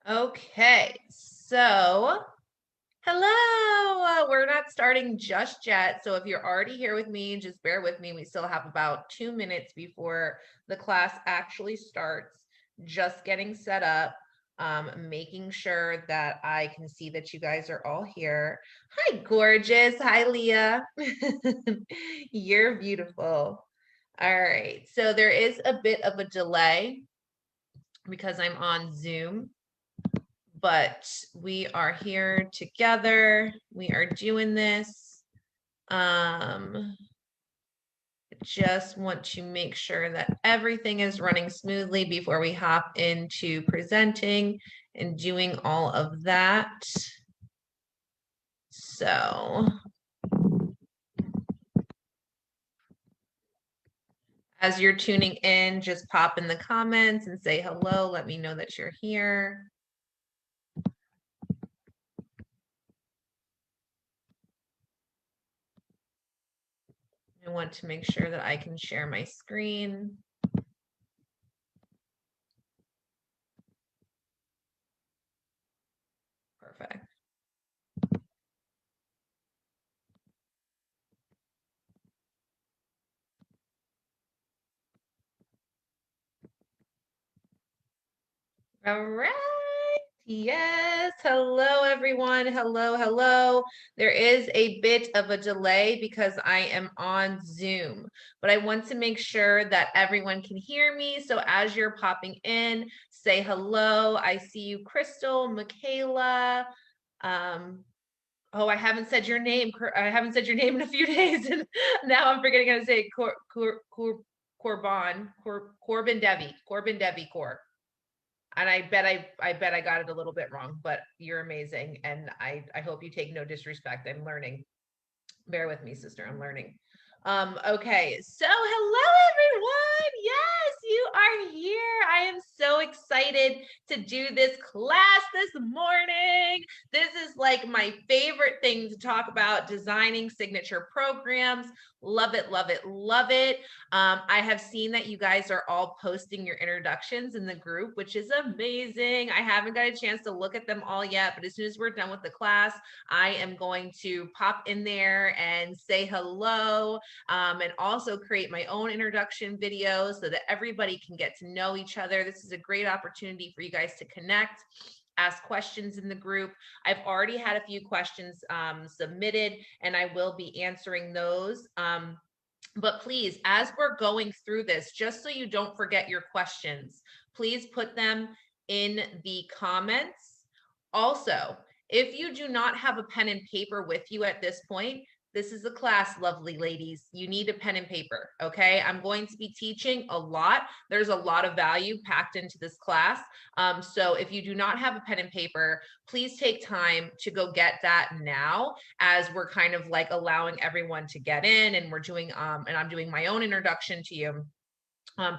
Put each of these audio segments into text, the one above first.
Okay, so hello. We're not starting just yet. So if you're already here with me, just bear with me. We still have about 2 minutes before the class actually starts. Just getting set up, making sure that I can see that you guys are all here. Hi, gorgeous. Hi, Leah. You're beautiful. All right. So there is a bit of a delay because I'm on Zoom, but we are here together. We are doing this. Just want to make sure that everything is running smoothly before we hop into presenting and doing all of that. So as you're tuning in, just pop in the comments and say hello. Let me know that you're here. I want to make sure that I can share my screen. Perfect. All right. Yes. Hello, everyone. Hello, hello. There is a bit of a delay because I am on Zoom, but I want to make sure that everyone can hear me. So as you're popping in, say hello. I see you, Crystal, Michaela. Oh, I haven't said your name. I haven't said your name in a few days, and now I'm forgetting how to say Corbin Devi Cor. And I bet I got it a little bit wrong, but you're amazing. And I hope you take no disrespect. I'm learning. Bear with me, sister. I'm learning. Okay, so hello everyone. Yes, you are here. I am so excited to do this class this morning. This is like my favorite thing to talk about, designing signature programs. Love it, love it, love it. I have seen that you guys are all posting your introductions in the group, which is amazing. I haven't got a chance to look at them all yet, but as soon as we're done with the class, I am going to pop in there and say hello, and also create my own introduction video so that everybody can get to know each other. This is a great opportunity for you guys to connect, ask questions in the group. I've already had a few questions submitted, and I will be answering those. But please, as we're going through this, just so you don't forget your questions, please put them in the comments. Also, if you do not have a pen and paper with you at this point, this is a class, lovely ladies. You need a pen and paper, okay? I'm going to be teaching a lot. There's a lot of value packed into this class. So if you do not have a pen and paper, please take time to go get that now, as we're kind of like allowing everyone to get in, and we're doing and I'm doing my own introduction to you.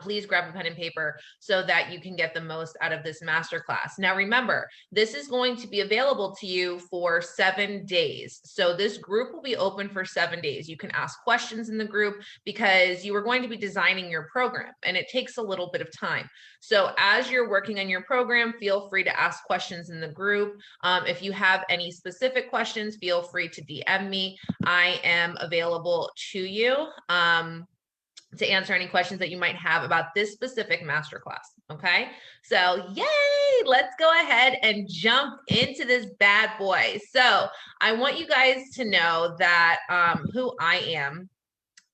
Please grab a pen and paper so that you can get the most out of this masterclass. Now, remember, this is going to be available to you for 7 days. So this group will be open for 7 days. You can ask questions in the group because you are going to be designing your program, and it takes a little bit of time. So as you're working on your program, feel free to ask questions in the group. If you have any specific questions, feel free to DM me. I am available to you. To answer any questions that you might have about this specific masterclass. Okay, so yay, let's go ahead and jump into this bad boy. So I want you guys to know that who I am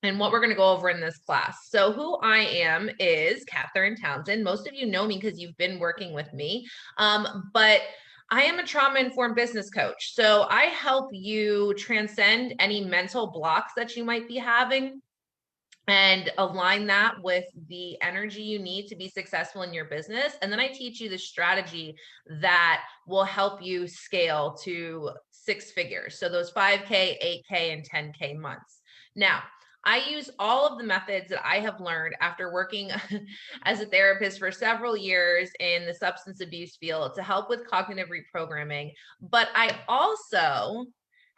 and what we're going to go over in this class. So who I am is Catherine Townsend. Most of you know me because you've been working with me, but I am a trauma-informed business coach. So I help you transcend any mental blocks that you might be having and align that with the energy you need to be successful in your business. And then I teach you the strategy that will help you scale to 6 figures. So those 5K, 8K, and 10K months. Now, I use all of the methods that I have learned after working as a therapist for several years in the substance abuse field to help with cognitive reprogramming. But I also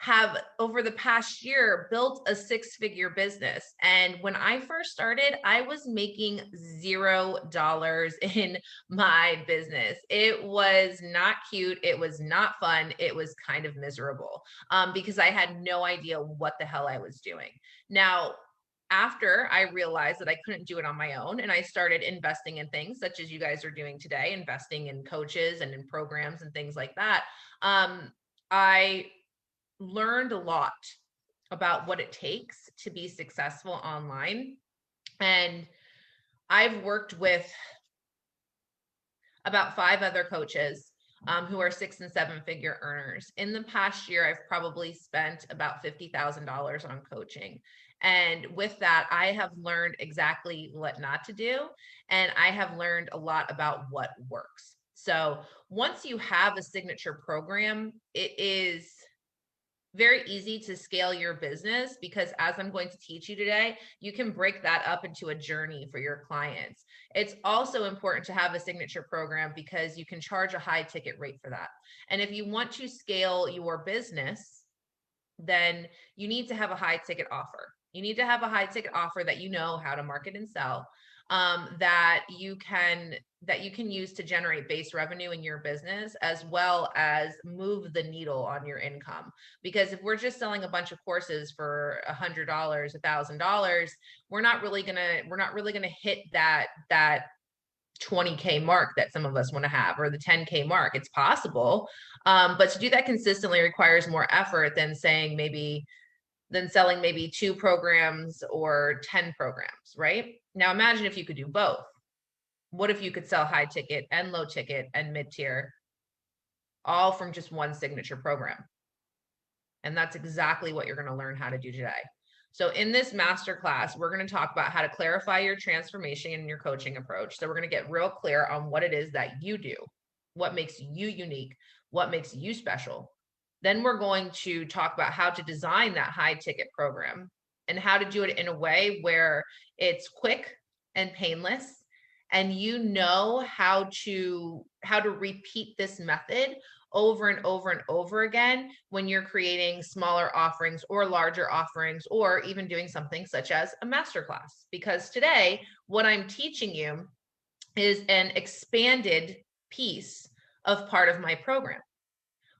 have, over the past year, built a 6-figure business. And when I first started, I was making $0 in my business. It was not cute. It was not fun. It was kind of miserable because I had no idea what the hell I was doing. Now, after I realized that I couldn't do it on my own, and I started investing in things such as you guys are doing today, investing in coaches and in programs and things like that, I learned a lot about what it takes to be successful online. And I've worked with about 5 other coaches who are 6 and 7 figure earners. In the past year, I've probably spent about $50,000 on coaching. And with that, I have learned exactly what not to do. And I have learned a lot about what works. So once you have a signature program, it is very easy to scale your business because, as I'm going to teach you today, you can break that up into a journey for your clients. It's also important to have a signature program because you can charge a high ticket rate for that. And if you want to scale your business, then you need to have a high ticket offer. You need to have a high ticket offer that you know how to market and sell, that you can use to generate base revenue in your business, as well as move the needle on your income. Because if we're just selling a bunch of courses for $100, $1,000, we're not really gonna hit that 20K mark that some of us want to have, or the 10K mark. It's possible, but to do that consistently requires more effort than selling maybe 2 programs or 10 programs, right? Now imagine if you could do both. What if you could sell high ticket and low ticket and mid-tier all from just one signature program? And that's exactly what you're going to learn how to do today. So in this masterclass, we're going to talk about how to clarify your transformation and your coaching approach. So we're going to get real clear on what it is that you do, what makes you unique, what makes you special. Then we're going to talk about how to design that high ticket program and how to do it in a way where it's quick and painless, and you know how to repeat this method over and over and over again when you're creating smaller offerings or larger offerings, or even doing something such as a masterclass. Because today, what I'm teaching you is an expanded piece of part of my program.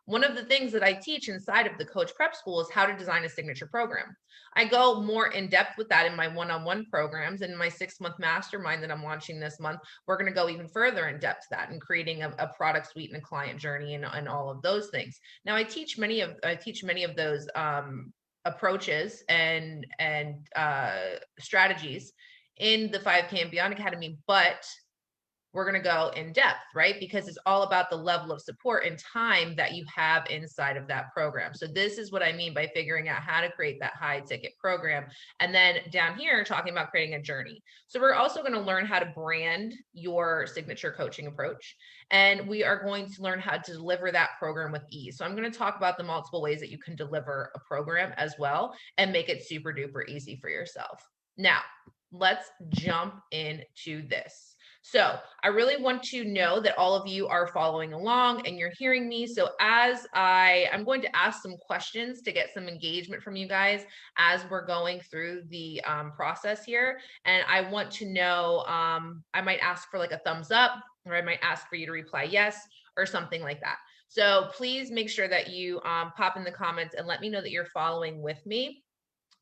One of the things that I teach inside of the Coach Prep School is how to design a signature program. I go more in depth with that in my one-on-one programs. And in my 6-month mastermind that I'm launching this month, we're going to go even further in depth to that and creating a product suite and a client journey and all of those things. Now, I teach many of those approaches and strategies in the 5K and Beyond Academy, but we're going to go in depth, right? Because it's all about the level of support and time that you have inside of that program. So this is what I mean by figuring out how to create that high ticket program. And then down here, talking about creating a journey. So we're also going to learn how to brand your signature coaching approach. And we are going to learn how to deliver that program with ease. So I'm going to talk about the multiple ways that you can deliver a program as well and make it super duper easy for yourself. Now, let's jump into this. So I really want to know that all of you are following along and you're hearing me. So as I'm going to ask some questions to get some engagement from you guys as we're going through the process here. And I want to know, I might ask for like a thumbs up, or I might ask for you to reply yes, or something like that. So please make sure that you pop in the comments and let me know that you're following with me.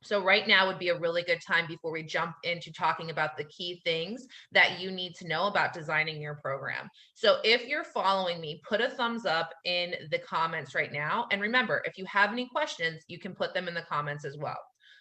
So right now would be a really good time before we jump into talking about the key things that you need to know about designing your program. So if you're following me, put a thumbs up in the comments right now. And remember, if you have any questions, you can put them in the comments as well.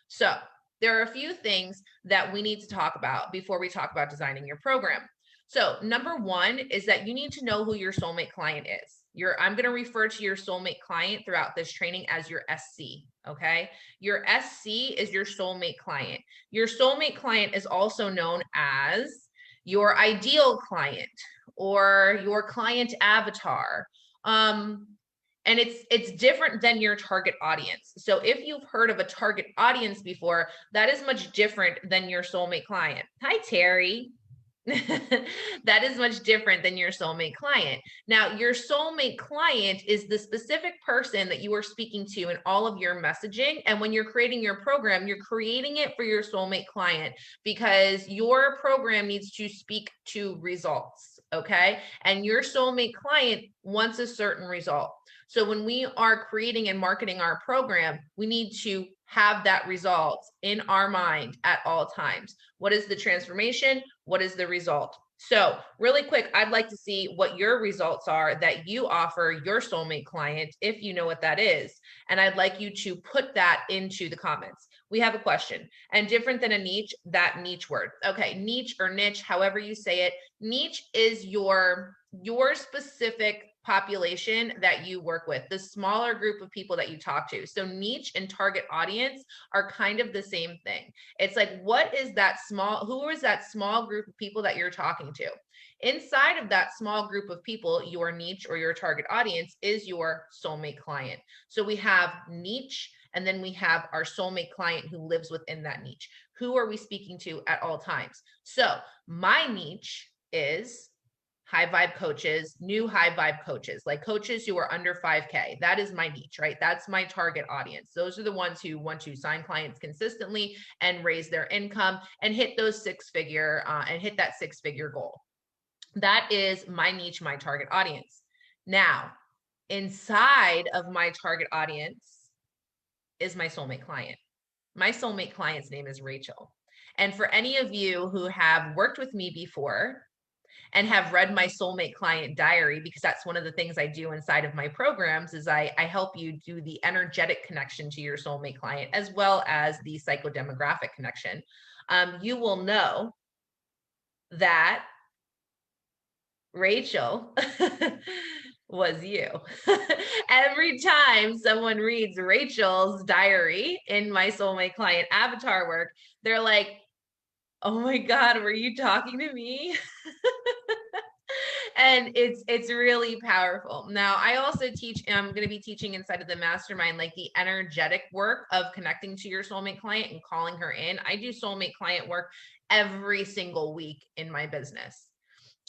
So there are a few things that we need to talk about before we talk about designing your program. So number one is that you need to know who your soulmate client is. I'm going to refer to your soulmate client throughout this training as your SC, okay? Your SC is your soulmate client. Your soulmate client is also known as your ideal client or your client avatar. And it's different than your target audience. So if you've heard of a target audience before, that is much different than your soulmate client. Hi, Terry. That is much different than your soulmate client. Now, your soulmate client is the specific person that you are speaking to in all of your messaging. And when you're creating your program, you're creating it for your soulmate client because your program needs to speak to results. Okay. And your soulmate client wants a certain result. So when we are creating and marketing our program, we need to have that result in our mind at all times. What is the transformation? What is the result? So really quick, I'd like to see what your results are that you offer your soulmate client, if you know what that is. And I'd like you to put that into the comments. We have a question, and different than a niche, that niche word. Okay, niche or niche, however you say it. Niche is your specific population that you work with, the smaller group of people that you talk to. So niche and target audience are kind of the same thing. It's like, what is that who is that small group of people that you're talking to? Inside of that small group of people, your niche or your target audience is your soulmate client. So we have niche, and then we have our soulmate client who lives within that niche. Who are we speaking to at all times? So my niche is high vibe coaches, new high vibe coaches, like coaches who are under 5K. That is my niche, right? That's my target audience. Those are the ones who want to sign clients consistently and raise their income and hit those hit that 6-figure goal. That is my niche, my target audience. Now, inside of my target audience is my soulmate client. My soulmate client's name is Rachel. And for any of you who have worked with me before, and have read my soulmate client diary, because that's one of the things I do inside of my programs is I help you do the energetic connection to your soulmate client as well as the psychodemographic connection. You will know that Rachel was you. Every time someone reads Rachel's diary in my soulmate client avatar work, they're like, oh my God, were you talking to me? And it's really powerful. Now, I also teach, and I'm going to be teaching inside of the mastermind, like the energetic work of connecting to your soulmate client and calling her in. I do soulmate client work every single week in my business.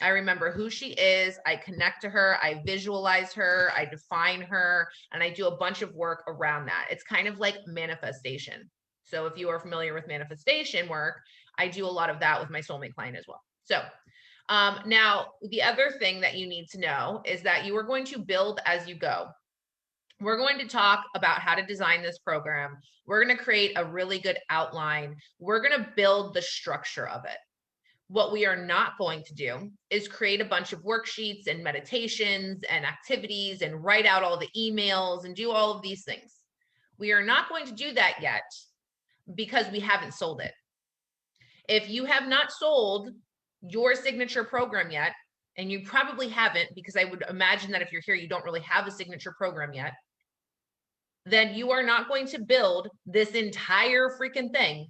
I remember who she is. I connect to her. I visualize her. I define her, and I do a bunch of work around that. It's kind of like manifestation. So if you are familiar with manifestation work, I do a lot of that with my soulmate client as well. So now, the other thing that you need to know is that you are going to build as you go. We're going to talk about how to design this program. We're going to create a really good outline. We're going to build the structure of it. What we are not going to do is create a bunch of worksheets and meditations and activities and write out all the emails and do all of these things. We are not going to do that yet because we haven't sold it. If you have not sold your signature program yet, and you probably haven't, because I would imagine that if you're here, you don't really have a signature program yet, then you are not going to build this entire freaking thing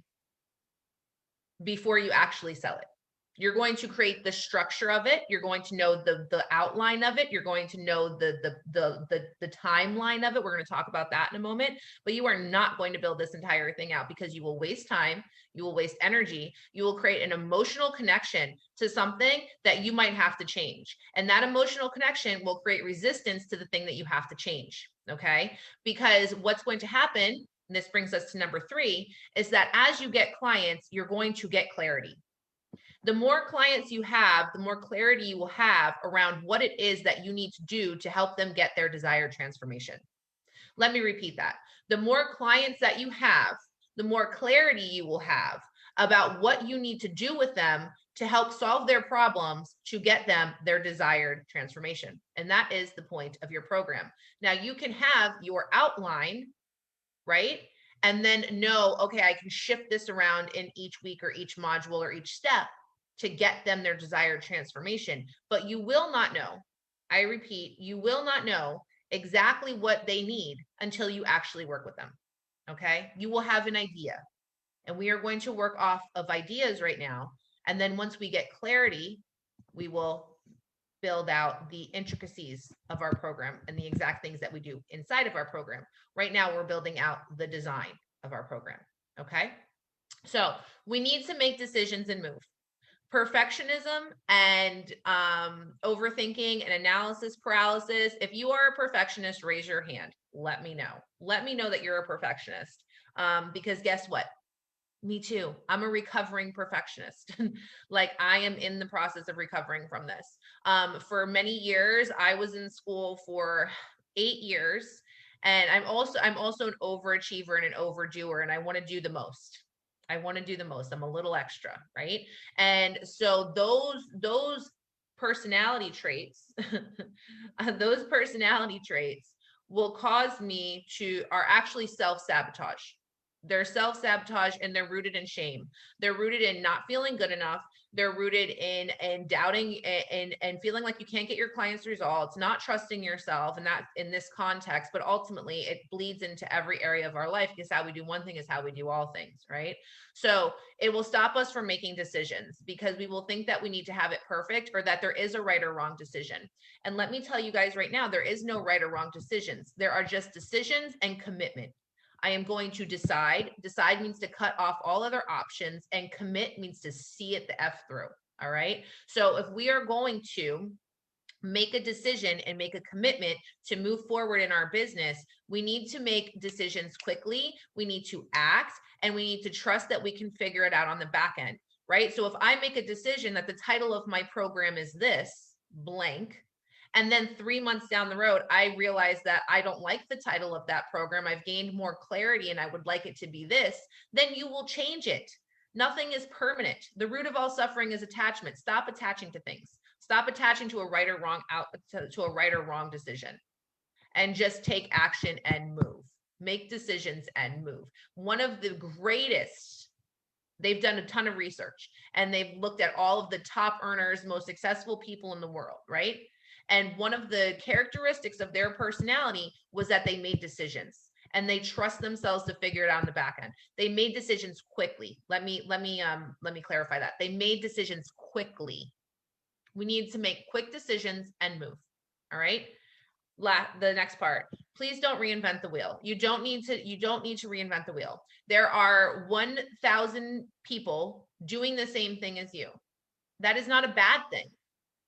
before you actually sell it. You're going to create the structure of it. You're going to know the outline of it. You're going to know the timeline of it. We're going to talk about that in a moment, but you are not going to build this entire thing out because you will waste time. You will waste energy. You will create an emotional connection to something that you might have to change. And that emotional connection will create resistance to the thing that you have to change. Okay. Because what's going to happen, and this brings us to number 3, is that as you get clients, you're going to get clarity. The more clients you have, the more clarity you will have around what it is that you need to do to help them get their desired transformation. Let me repeat that. The more clients that you have, the more clarity you will have about what you need to do with them to help solve their problems to get them their desired transformation. And that is the point of your program. Now, you can have your outline, right? And then know, okay, I can shift this around in each week or each module or each step to get them their desired transformation. But you will not know, I repeat, you will not know exactly what they need until you actually work with them. Okay. You will have an idea, and we are going to work off of ideas right now. And then once we get clarity, we will build out the intricacies of our program and the exact things that we do inside of our program. Right now, we're building out the design of our program. Okay. So we need to make decisions and move. perfectionism and overthinking and analysis paralysis. If you are a perfectionist, raise your hand. Let me know. Let me know that you're a perfectionist. Because guess what? Me too. I'm a recovering perfectionist. Like I am in the process of recovering from this. For many years, I was in school for 8 years, and I'm also an overachiever and an overdoer, and I want to do the most. I want to do the most. I'm a little extra, right? And so those personality traits, those personality traits will cause me to are actually self-sabotage. They're self-sabotage and they're rooted in shame. They're rooted in not feeling good enough. They're rooted in doubting and feeling like you can't get your clients results, not trusting yourself, and that in this context, but ultimately it bleeds into every area of our life, because how we do one thing is how we do all things, right? So it will stop us from making decisions because we will think that we need to have it perfect, or that there is a right or wrong decision. And let me tell you guys right now, there is no right or wrong decisions. There are just decisions and commitment. I am going to decide. Decide means to cut off all other options, and commit means to see it the F through. All right. So if we are going to make a decision and make a commitment to move forward in our business, we need to make decisions quickly. We need to act, and we need to trust that we can figure it out on the back end. Right. So if I make a decision that the title of my program is this blank, and then 3 months down the road, I realize that I don't like the title of that program, I've gained more clarity and I would like it to be this, then you will change it. Nothing is permanent. The root of all suffering is attachment. Stop attaching to things. Stop attaching to a right or wrong to a right or wrong decision, and just take action and move. Make decisions and move. One of the greatest, they've done a ton of research and they've looked at all of the top earners, most successful people in the world, right? And one of the characteristics of their personality was that they made decisions and they trust themselves to figure it out on the back end. They made decisions quickly. Let me clarify that. They made decisions quickly. We need to make quick decisions and move. All right. The next part, please don't reinvent the wheel. You don't need to reinvent the wheel. There are 1,000 people doing the same thing as you. That is not a bad thing.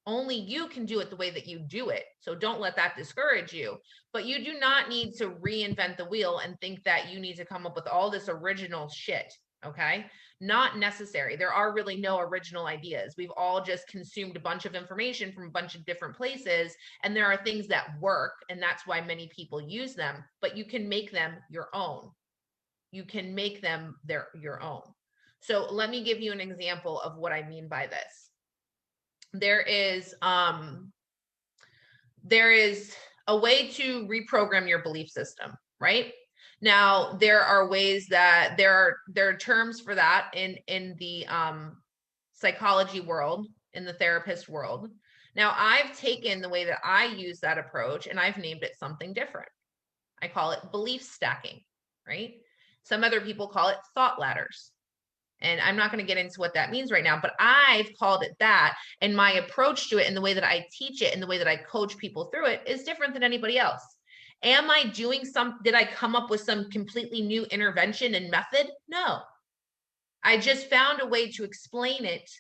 Only you can do it the way that you do it. So don't let that discourage you. But you do not need to reinvent the wheel and think that you need to come up with all this original shit. Okay. Not necessary. There are really no original ideas. We've all just consumed a bunch of information from a bunch of different places. And there are things that work. And that's why many people use them. But you can make them your own. You can make them your own. So let me give you an example of what I mean by this. There is a way to reprogram your belief system, right? Now, there are ways that there are terms for that in the psychology world, in the therapist world. Now, I've taken the way that I use that approach and I've named it something different. I call it belief stacking, right? Some other people call it thought ladders. And I'm not going to get into what that means right now, but I've called it that. And my approach to it and the way that I teach it and the way that I coach people through it is different than anybody else. Am I doing did I come up with some completely new intervention and method? No. I just found a way to explain it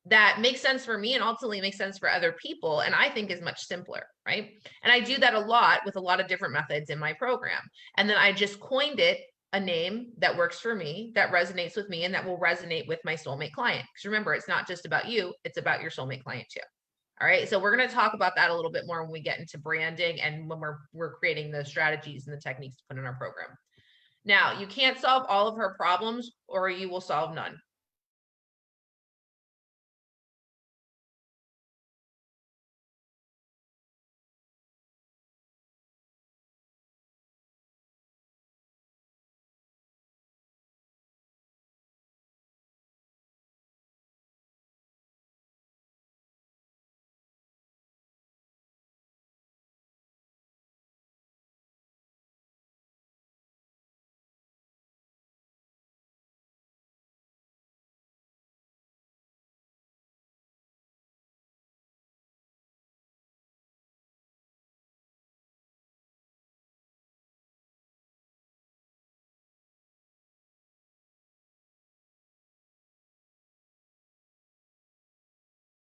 that makes sense for me and ultimately makes sense for other people, and I think is much simpler, right? And I do that a lot with a lot of different methods in my program. And then I just coined it a name that works for me, that resonates with me, and that will resonate with my soulmate client. Because remember, it's not just about you, it's about your soulmate client too. All right. So we're going to talk about that a little bit more when we get into branding and when we're creating the strategies and the techniques to put in our program. Now, you can't solve all of her problems or you will solve none.